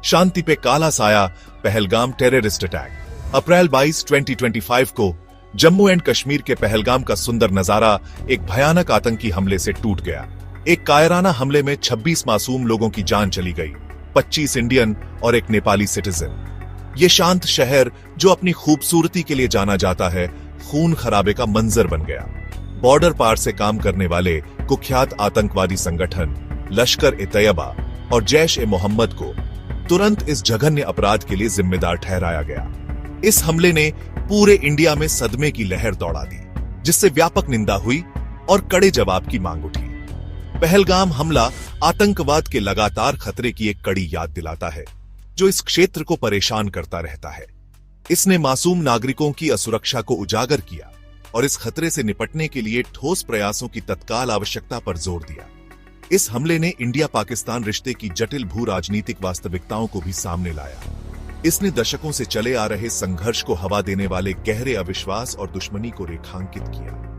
शांति पे काला साया, पहलगाम टेररिस्ट अटैक। अप्रैल 22, 2025 को जम्मू एंड कश्मीर के पहलगाम का सुंदर नजारा एक भयानक आतंकी हमले से टूट गया। एक कायराना हमले में 26 मासूम लोगों की जान चली गई, 25 इंडियन और एक नेपाली सिटीजन। ये शांत शहर, जो अपनी खूबसूरती के लिए जाना जाता है, खून खराबे का मंजर बन गया। बॉर्डर पार से काम करने वाले कुख्यात आतंकवादी संगठन लश्कर-ए-तैयबा और जैश-ए-मोहम्मद को तुरंत इस जघन्य अपराध के लिए जिम्मेदार ठहराया गया। इस हमले ने पूरे इंडिया में सदमे की लहर दौड़ा दी, जिससे व्यापक निंदा हुई और कड़े जवाब की मांग उठी। पहलगाम हमला आतंकवाद के लगातार खतरे की एक कड़ी याद दिलाता है, जो इस क्षेत्र को परेशान करता रहता है। इसने मासूम नागरिकों की असुरक्षा को उजागर किया और इस खतरे से निपटने के लिए ठोस प्रयासों की तत्काल आवश्यकता पर जोर दिया। इस हमले ने इंडिया पाकिस्तान रिश्ते की जटिल भू राजनीतिक वास्तविकताओं को भी सामने लाया। इसने दशकों से चले आ रहे संघर्ष को हवा देने वाले गहरे अविश्वास और दुश्मनी को रेखांकित किया।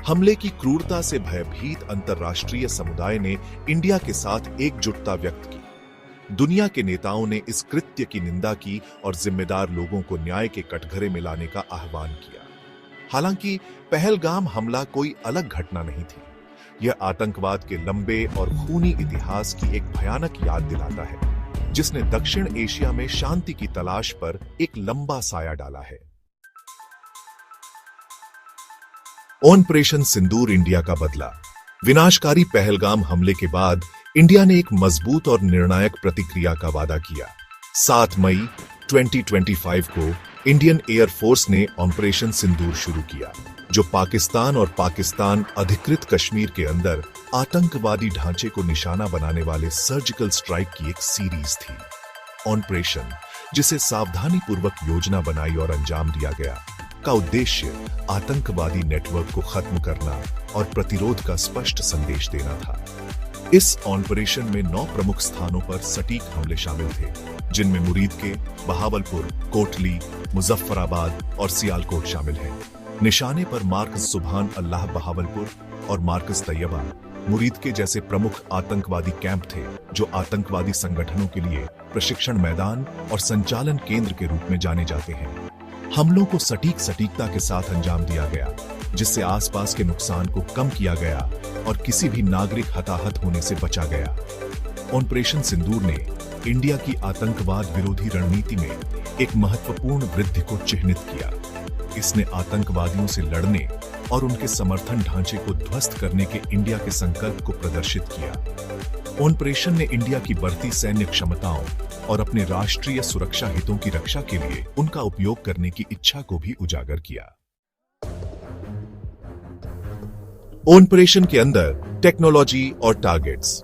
हमले की क्रूरता से भयभीत अंतर्राष्ट्रीय समुदाय ने इंडिया के साथ एकजुटता व्यक्त की। दुनिया के नेताओं ने इस कृत्य की निंदा की और जिम्मेदार लोगों को न्याय के कटघरे में लाने का आह्वान किया। हालांकि पहलगाम हमला कोई अलग घटना नहीं थी। यह आतंकवाद के लंबे और खूनी इतिहास की एक भयानक याद दिलाता है, जिसने दक्षिण एशिया में शांति की तलाश पर एक लंबा साया डाला है। ऑपरेशन सिंदूर इंडिया का बदला। विनाशकारी पहलगाम हमले के बाद इंडिया ने एक मजबूत और निर्णायक प्रतिक्रिया का वादा किया। 7 मई 2025 को इंडियन एयरफोर्स ने ऑपरेशन सिंदूर शुरू किया, जो पाकिस्तान और पाकिस्तान अधिकृत कश्मीर के अंदर आतंकवादी ढांचे को निशाना बनाने वाले सर्जिकल स्ट्राइक की एक सीरीज थी। ऑपरेशन, जिसे सावधानी पूर्वक योजना बनाई और अंजाम दिया गया, का उद्देश्य आतंकवादी नेटवर्क को खत्म करना और प्रतिरोध का स्पष्ट संदेश देना था। इस ऑपरेशन में 9 प्रमुख स्थानों पर सटीक हमले शामिल थे, जिनमें मुरीद के, बहावलपुर, कोटली, मुजफ्फराबाद और सियालकोट शामिल हैं। निशाने पर मार्कस सुभान अल्लाह बहावलपुर और मार्कस तैयबा मुरीद के जैसे प्रमुख आतंकवादी कैंप थे, जो आतंकवादी संगठनों के लिए प्रशिक्षण मैदान और संचालन केंद्र के रूप में जाने जाते हैं। हमलों को सटीकता के साथ अंजाम दिया गया, जिससे आसपास के नुकसान को कम किया गया और किसी भी नागरिक हताहत होने से बचा गया। ऑपरेशन सिंदूर ने इंडिया की आतंकवाद विरोधी रणनीति में एक महत्वपूर्ण वृद्धि को चिह्नित किया। इसने आतंकवादियों से लड़ने और उनके समर्थन ढांचे को ध्वस्त करने के इंडिया के संकल्प को प्रदर्शित किया। ऑपरेशन ने इंडिया की बढ़ती सैन्य क्षमताओं और अपने राष्ट्रीय सुरक्षा हितों की रक्षा के लिए उनका उपयोग करने की इच्छा को भी उजागर किया। ऑपरेशन के अंदर टेक्नोलॉजी और टारगेट्स।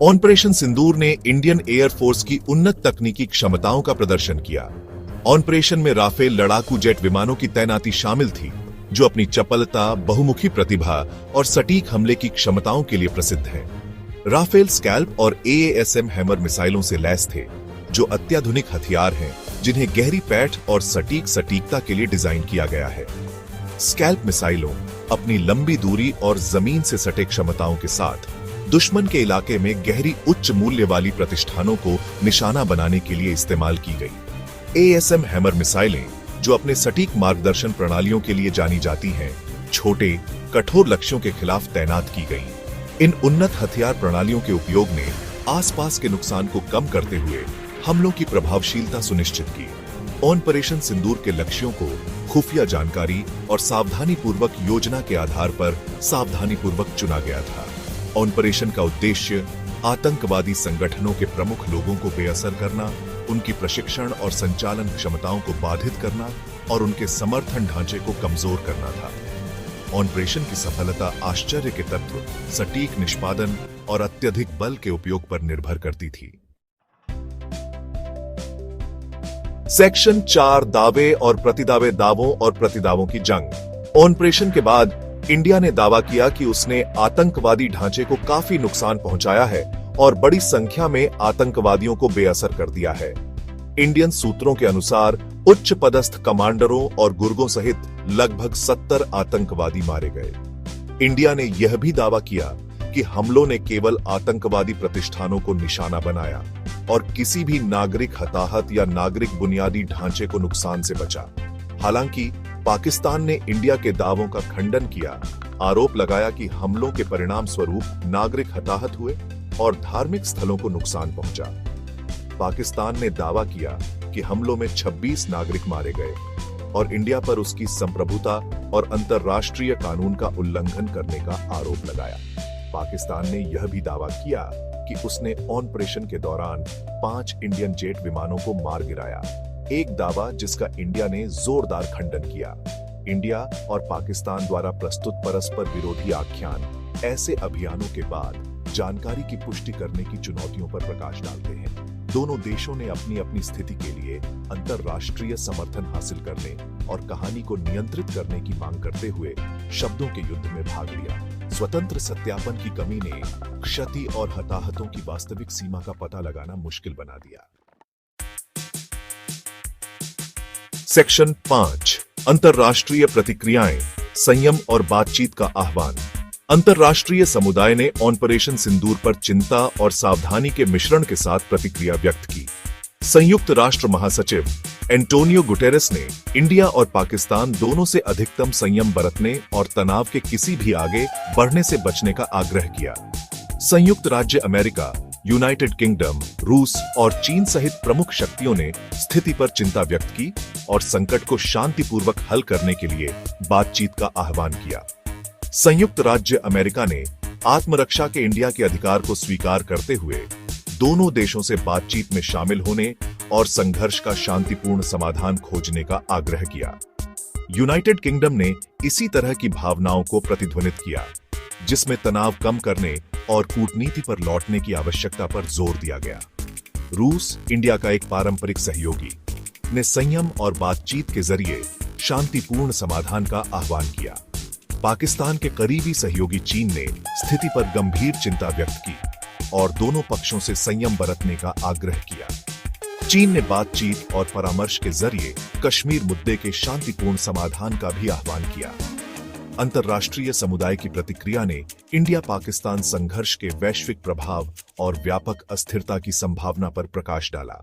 ऑपरेशन सिंदूर ने इंडियन एयरफोर्स की उन्नत तकनीकी क्षमताओं का प्रदर्शन किया। ऑपरेशन में राफेल लड़ाकू जेट विमानों की तैनाती शामिल थी, जो अपनी चपलता, बहुमुखी प्रतिभा और सटीक हमले की क्षमताओं के लिए प्रसिद्ध है। राफेल स्कैल्प और AASM हैमर मिसाइलों से लैस थे, जो अत्याधुनिक हथियार हैं, जिन्हें गहरी पैठ और सटीकता के लिए डिजाइन किया गया है। स्कैल्प मिसाइलों अपनी लंबी दूरी और जमीन से सटे क्षमताओं के साथ दुश्मन के इलाके में गहरी उच्च मूल्य वाली प्रतिष्ठानों को निशाना बनाने के लिए इस्तेमाल की गई। AASM हैमर मिसाइलें, जो अपने सटीक मार्गदर्शन प्रणालियों के लिए जानी जाती हैं, छोटे कठोर लक्ष्यों के खिलाफ तैनात की गईं। इन उन्नत हथियार प्रणालियों के उपयोग ने आसपास के नुकसान को कम करते हुए हमलों की प्रभावशीलता सुनिश्चित की। ऑपरेशन सिंदूर के लक्ष्यों को खुफिया जानकारी और सावधानीपूर्वक योजना के आधार पर सावधानीपूर्वक चुना गया था। ऑपरेशन का उद्देश्य आतंकवादी संगठनों के प्रमुख लोगों को बेअसर करना, उनकी प्रशिक्षण और संचालन क्षमताओं को बाधित करना और उनके समर्थन ढांचे को कमजोर करना था। ऑपरेशन की सफलता आश्चर्य के तत्व, सटीक निष्पादन और अत्यधिक बल के उपयोग पर निर्भर करती थी। सेक्शन 4 दावे और प्रतिदावे। दावों और प्रतिदावों की जंग। ऑपरेशन के बाद इंडिया ने दावा किया कि उसने आतंकवादी ढांचे को काफी नुकसान पहुंचाया है और बड़ी संख्या में आतंकवादियों को बेअसर कर दिया है। इंडियन सूत्रों के अनुसार उच्च पदस्थ कमांडरों और गुर्गों सहित लगभग 70 आतंकवादी मारे गए। इंडिया ने यह भी दावा किया कि हमलों ने केवल आतंकवादी प्रतिष्ठानों को निशाना बनाया और किसी भी नागरिक हताहत या नागरिक बुनियादी ढांचे को नुकसान से बचा। हालांकि पाकिस्तान ने इंडिया के दावों का खंडन किया, आरोप लगाया कि हमलों के परिणाम स्वरूप नागरिक हताहत हुए और धार्मिक स्थलों को नुकसान पहुंचा। पाकिस्तान ने दावा किया कि हमलों में 26 नागरिक मारे गए और इंडिया पर उसकी संप्रभुता और अंतर्राष्ट्रीय कानून का उल्लंघन करने का आरोप लगाया। पाकिस्तान ने यह भी दावा किया कि उसने ऑपरेशन के दौरान 5 इंडियन जेट विमानों को मार गिराया, एक दावा जिसका इंडिया ने जोरदार खंडन किया। इंडिया और पाकिस्तान द्वारा प्रस्तुत परस्पर विरोधी आख्यान ऐसे अभियानों के बाद जानकारी की पुष्टि करने की चुनौतियों पर प्रकाश डालते हैं। दोनों देशों ने अपनी अपनी स्थिति के लिए अंतर्राष्ट्रीय समर्थन हासिल करने और कहानी को नियंत्रित करने की मांग करते हुए शब्दों के युद्ध में भाग लिया। स्वतंत्र सत्यापन की कमी ने क्षति और हताहतों की वास्तविक सीमा का पता लगाना मुश्किल बना दिया। सेक्शन 5, अंतर्राष्ट्रीय प्रतिक्रियाएं, संयम और बातचीत का आह्वान। अंतर्राष्ट्रीय समुदाय ने ऑपरेशन सिंदूर पर चिंता और सावधानी के मिश्रण के साथ प्रतिक्रिया व्यक्त की। संयुक्त राष्ट्र महासचिव एंटोनियो गुटेरेस ने इंडिया और पाकिस्तान दोनों से अधिकतम संयम बरतने और तनाव के किसी भी आगे बढ़ने से बचने का आग्रह किया। संयुक्त राज्य अमेरिका, यूनाइटेड किंगडम, रूस और चीन सहित प्रमुख शक्तियों ने स्थिति पर चिंता व्यक्त की और संकट को शांतिपूर्वक हल करने के लिए बातचीत का आह्वान किया। संयुक्त राज्य अमेरिका ने आत्मरक्षा के इंडिया के अधिकार को स्वीकार करते हुए दोनों देशों से बातचीत में शामिल होने और संघर्ष का शांतिपूर्ण समाधान खोजने का आग्रह किया। यूनाइटेड किंगडम ने इसी तरह की भावनाओं को प्रतिध्वनित किया, जिसमें तनाव कम करने और कूटनीति पर लौटने की आवश्यकता पर जोर दिया गया। रूस, इंडिया का एक पारंपरिक सहयोगी, ने संयम और बातचीत के जरिए शांतिपूर्ण समाधान का आह्वान किया। पाकिस्तान के करीबी सहयोगी चीन ने स्थिति पर गंभीर चिंता व्यक्त की और दोनों पक्षों से संयम बरतने का आग्रह किया। चीन ने बातचीत और परामर्श के जरिए कश्मीर मुद्दे के शांतिपूर्ण समाधान का भी आह्वान किया। अंतर्राष्ट्रीय समुदाय की प्रतिक्रिया ने इंडिया पाकिस्तान संघर्ष के वैश्विक प्रभाव और व्यापक अस्थिरता की संभावना पर प्रकाश डाला।